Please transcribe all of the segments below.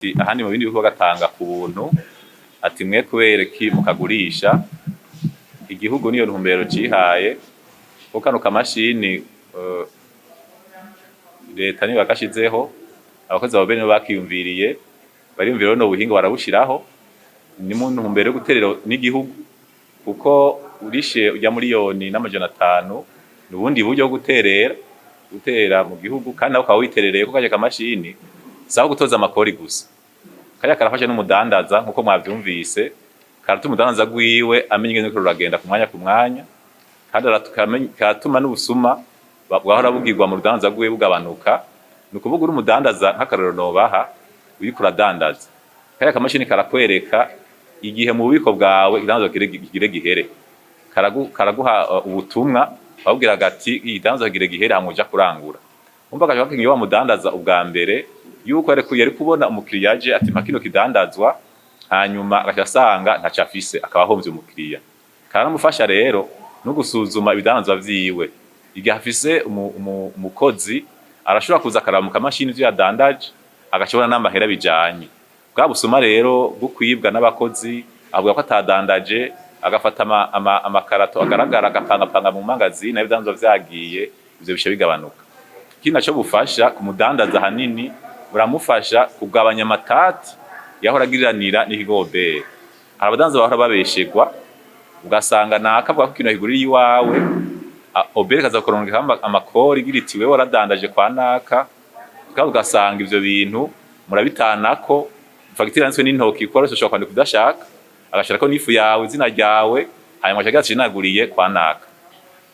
ahandi mu bindi bihugu bagatanga ku buntu ati mwe kubera ki mukagurisha igihugu niyo ntumbero cihaye ko kano kamashini leta niyo bagashizeho abakozi abo bene bakiyumviriye bariyumvira no buhinga barabushiraho ni mu ntumbero yo guterera n'igihugu kuko urishe ujya miliyoni n'amajana 5 nubundi buryo bwo gutera mu gihugu kandi aho kawiterereye ko kaje kamashini saho gutoza amakori gusa kaya karafasha n'umudandaza nkuko mwavyumvise karatuma umudandaza gwiwe amenye ingene ruragenda ku mwanya kandi karatuma n'ubusuma bwahora bugirwa mu rudandaza gwiwe bugabanuka nukuvuga uri umudandaza nk'akarero nobaha uri kuradandaza kaya kamashini karakwereka igihe mu bubiko bwawe idandaza gihere karaguha ubutumwa babwira gati idandaza gihere hamuja kurangura umva gaje bakinye wa mudandaza ubwa mbere yuko ariko yari kubona umukiriya aje ati makino kidandazwa hanyuma agashasanga ntacafise akabahomvye umukiriya karamufasha rero no gusuzuma ibidanzwa vyiwe igihe afise umukozi arashobora kuza karamuka mashini vyo yadandaje agashobora n'amahera bijanye bwa busuma rero bukwibwa n'abakozi avuga ko atadandaje agafata amakarato agaragara agapanga mu mangazini ibidanzwa vyagiye ivyo bishe bigabanuka kina cyo bufasha ku mudandaza hanini buramufasha kugabanya amatati yahora agiriranira n'ikigobere abadandaza bahora babeshegwa ugasanga nakavuga ko kino higurira iwawe obere kaza kuronka amakori giritiwe waradandaje kwa naka ugasanga ivyo bintu murabitanako fagitire yanswe n'intoki ko ushobora kwandika kudashaka agashirako n'ifu yawe izina ryawe hanyuma cyagati naguriye kwa naka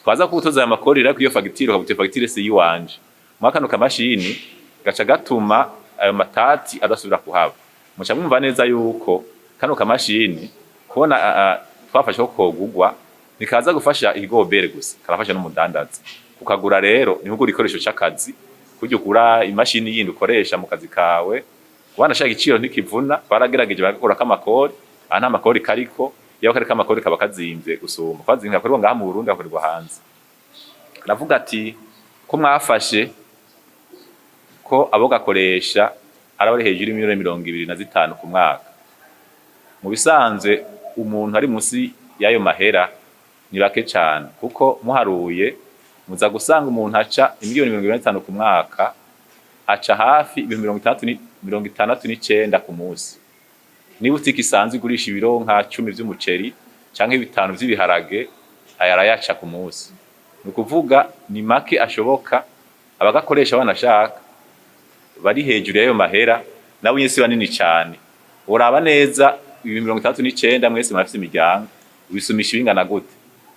twaza kubutoza aya makori rero iyo fagitire ukabute fagitire se yiwanje mwakano kamashini gaca gatuma ayo matati adasubira kuhaba muca mwumva neza yuko kano kamashini kubona twafashe ko kogugwa nikaza gufasha igobere gusa karafasha n'umudandaza kukagura rero ni nkugura ikoresho cy'akazi kujya ugura imashini yindi ukoresha mu kazi kawe wana shaka igiciro ntikivuna baragerageje bagakora kamakori nta makori kariko yaho kari kamakori kaba kazimvye gusuma kwazinga kuri ngaha mu Burundi akorerwa hanze navuga ati ko mwafashe ko abo gakoresha arabari hejuru y'miliyoni 25 ku mwaka mu bisanzwe umuntu ari musi yayo mahera ni bake cyane kuko muharuye muza gusanga umuntu aca miliyoni 25 ku mwaka aca hafi 59 ku munsi ni butiki isanzwe igurisha ibiro nka 10 vy'umuceri canke 5 vy'ibiharage ayarayaca ku munsi nukuvuga ni make ashoboka abagakoresha banashaka bari hejuru yayo mahera nawe nyese banini cyane uraba neza 39 mwese mafise imiryango ubisumisha bingana gute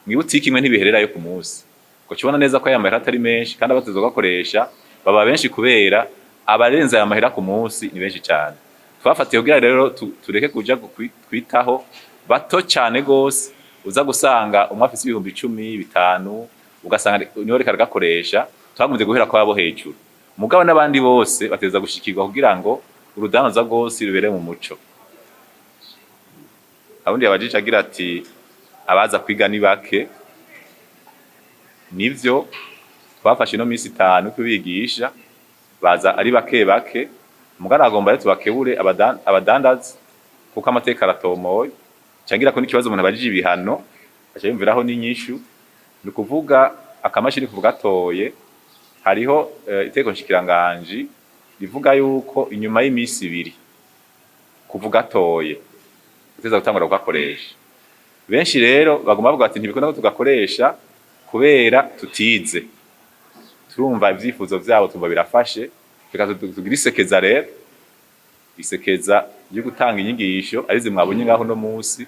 mwibutiki imwe ntibiherera yo ku munsi ko kibona neza ko aya mahera atari menshi kandi abatezo gakoresha baba benshi kubera abarenza aya mahera ku munsi ni benshi cyane twafatiye kugira rero tureke kuja kwitaho bato cyane gose uza gusanga umwafisi 10,000 ugasanga niho reka gakoresha twaguze guhera kwa abo hejuru mugabo n'abandi bose bateza gushikirwa kugira ngo urudandaza rwose rubere mu muco abundi yabajije agira ati abaza kwiga ni bake nivyo twafashe no minsi 5 kubigisha baza ari bake mugara agomba rero tubakebure abadandaza kuko amateka aratomoye cangira ko n'ikibazo umuntu abajije ibihano acayumviraho n'inyishu ni kuvuga akamashini kuvuga toye hariho iteko nshikiranganje rivuga yuko inyuma y'imisi 2 kuvuga toye uteza gutangura kugakoresha benshi rero bagomba bavuga ati ntibikunda ko tugakoresha kubera tutize turumva ivyifuzo vyabo tumva birafashe tugira isekeza rero isekeza yo gutanga inyigisho arize mwabonye ngaho no munsi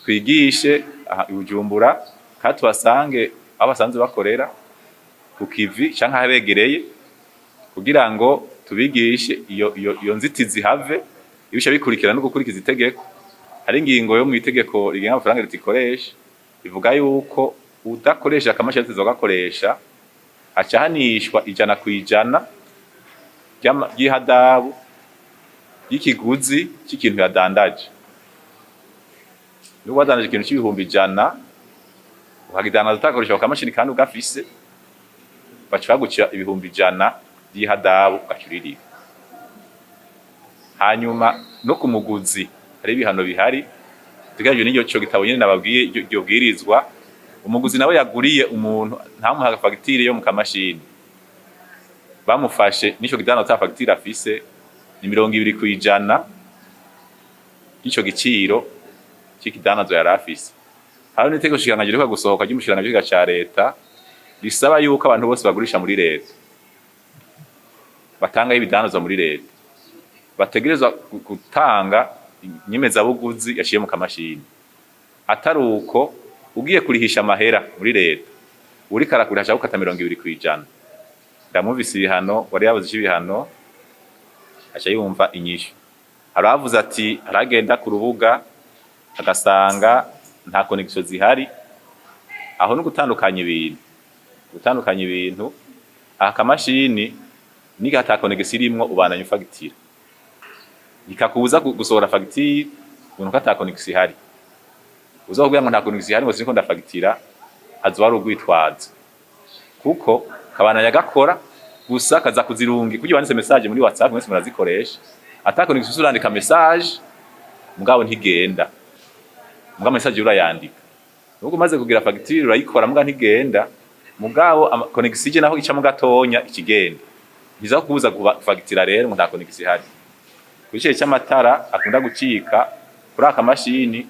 twigishe ibujumbura kandi tubasange abasanzwe bakorera ku kivi canke abegereye kugira ngo tubigishe iyo nzitizi have ibisha bikurikira no gukurikiza itegeko hari ingingo yo mu itegeko rigenga amafaranga ritikoresha ivuga yuko udakoresha akamashini tuzogakoresha acahanishwa 100% y'ihadabu y'ikiguzi cy'ikintu yadandaje n'ubwo wadandaje ikintu cy'ibihumbi 100 ukagidandaza utakoresha akamashini kandi ugafise baca bagucira ibihumbi 100 y'ihadabu ugacuririra hanyuma no ku muguzi hari ibihano bihari tugaje n'iryo cyo gitabo nyene nababwiye iryo bwirizwa. Umuguzi nawe yaguriye umuntu ntamuha fagitire yo mu kamashini, bamufashe n'ico gidano ta fagitire afise ni 20% y'ico giciro c'ikidanazo yari afise. Hariho n'iteko shikiranganje riko gusohoka ry'umushikiranganji ca leta risaba yuko abantu bose bagurisha muri leta batanga ibidanazo muri leta bategerezwa gutanga inyemezabuguzi yashiye mu kamashini. Atari uko ugiye kurihisha amahera muri leta uri karakurisha ukata 20%. Ndamuvise ibihano wari yabuze ibihano acha yumva inyishu. Haravuze ati aragenda ku rubuga agasanga nta connection zihari, aho no gutandukanya ibintu akamashini niga ata connection irimwo ubananye fagitira ikakuza gusohora fagitire ubuntu ata connection ihari, uzokubwira ngo nta connection ihari ngo siniko ndafagitira azo wari ugwitwaza kuko kabana yagakora gusa kaza kuzirungi kugira banditse message muri WhatsApp mwese murazikoresha ata connection urandika message mugabo ntigenda, mugabo message urayandika nuko maze kugira fagitire urayikora mugabo ntigenda, mugabo connection je naho ica mu gatonya ikigenda biza kubuza fagitira rero ngo nta connection ihari. Kugice cy'amatara akunda gucika kuri akamashini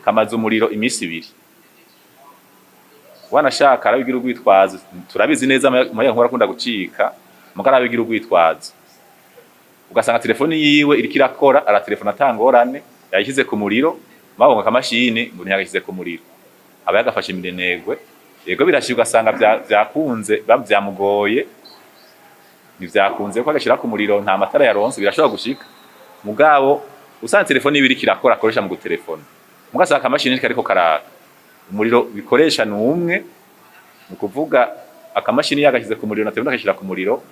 kamaze umuriro imisi 2 wanashaka arabigira ugwitwaza turabizi neza amaye nkora akunda gucika mugara arabigira ugwitwaza ugasanga telefoni yiwe iriko irakora ara telefone atangorane yashyize ku muriro babonga akamashini ngo ntiyagashyize ku muriro aba yagafashe iminenegwe yego birashye ugasanga byakunze byamugoye nivyakunze ko agashira ku muriro nta matara yaronse birashobora gushika mugabo usanga telefoni ibiri kirakora akoresha mu gutelefona mugasanga akamashini kariko karaka umuriro bikoresha numwe nukuvuga akamashini yagashyize ku muriro na telefone akashira ku muriro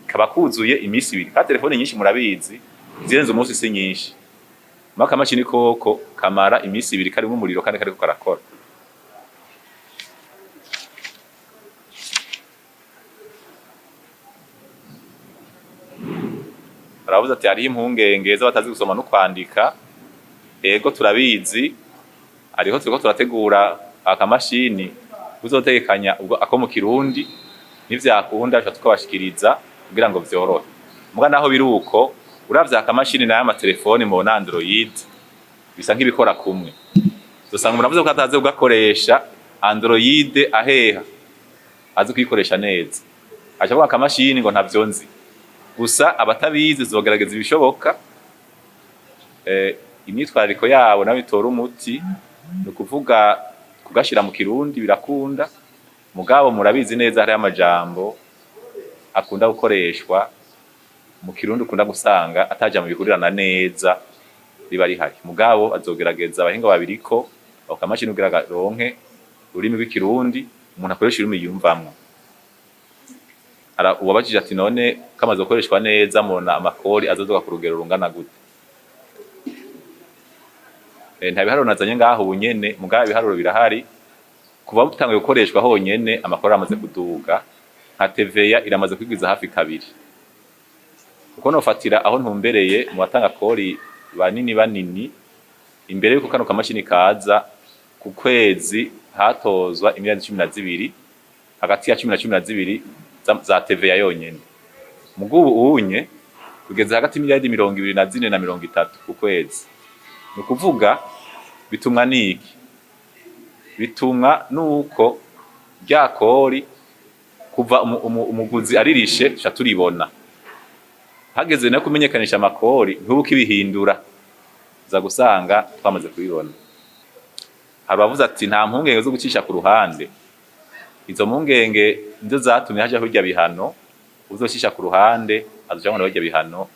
kaba kuzuye imisi 2 ka telefone nyinshi murabizi zirenze umunsi si nyinshi maka akamashini koko kamara imisi 2 karimo umuriro kandi kariko karakora. Aravuze ati hari impungenge z'abatazi gusoma no kwandika, ego turabizi ariho turiko turategura akamashini uzotegekanya ubwo ako mu Kirundi n'ivyakunda acha tukabashikiriza kugira ngo vyorohe. Muga naho biruko uravye akamashini na ya telefone mu Android bisa nk'ibikora kumwe. Dusanga muravuze ko ataze ugakoresha Android aheha azi kwikoresha neza. Acha ko akamashini ngo ntavyo nzi. Gusa abatabizi zogerageza ibishoboka imyitwariko yabo nabitora umuti nukuvuga kugashira mu Kirundi birakunda mugabo murabizi neza hari amajambo akunda gukoreshwa mu Kirundi ukunda gusanga ataja mu bikurirana neza riba rihari mugabo azogerageza abahinga babiriko akamashini kugira ronke urimi rw'ikirundi umuntu akoresha urimi yumvamwo. Uwabajije ati none kamaze gukoreshwa neza mubona amakori azozoka ku rugero rungana gute? Nta biharuro nazanye ngaho ubunyene mugabo ibiharuro birahari kuva butangiye gukoreshwa honyene amakori amaze kuduga nka TVA iramaze kwigwiza hafi 2 uko nofatira aho ntumbereye mu batanga kori banini imbere yuko kano kamashini kaza ku kwezi hatozwa imiliyoni 12 hagati ya 10 na 12 za TVA yonyene mugubu unye kugeza hagati miliyoni 24 na 30 ku kwezi. Nukuvuga bitumwa niki? Bitumwa nuko ryakori kuva umuguzi aririshe cha turibona hageze no kumenyekanisha amakori ntubuka ibihindura za gusanga twamaze kubibona. Haravuze ati nta mpungenge zo gucisha ku ruhande, izo mpungenge nzo zatumye haje hirya bihano uzocisha ku ruhande azoja ngo hirya bihano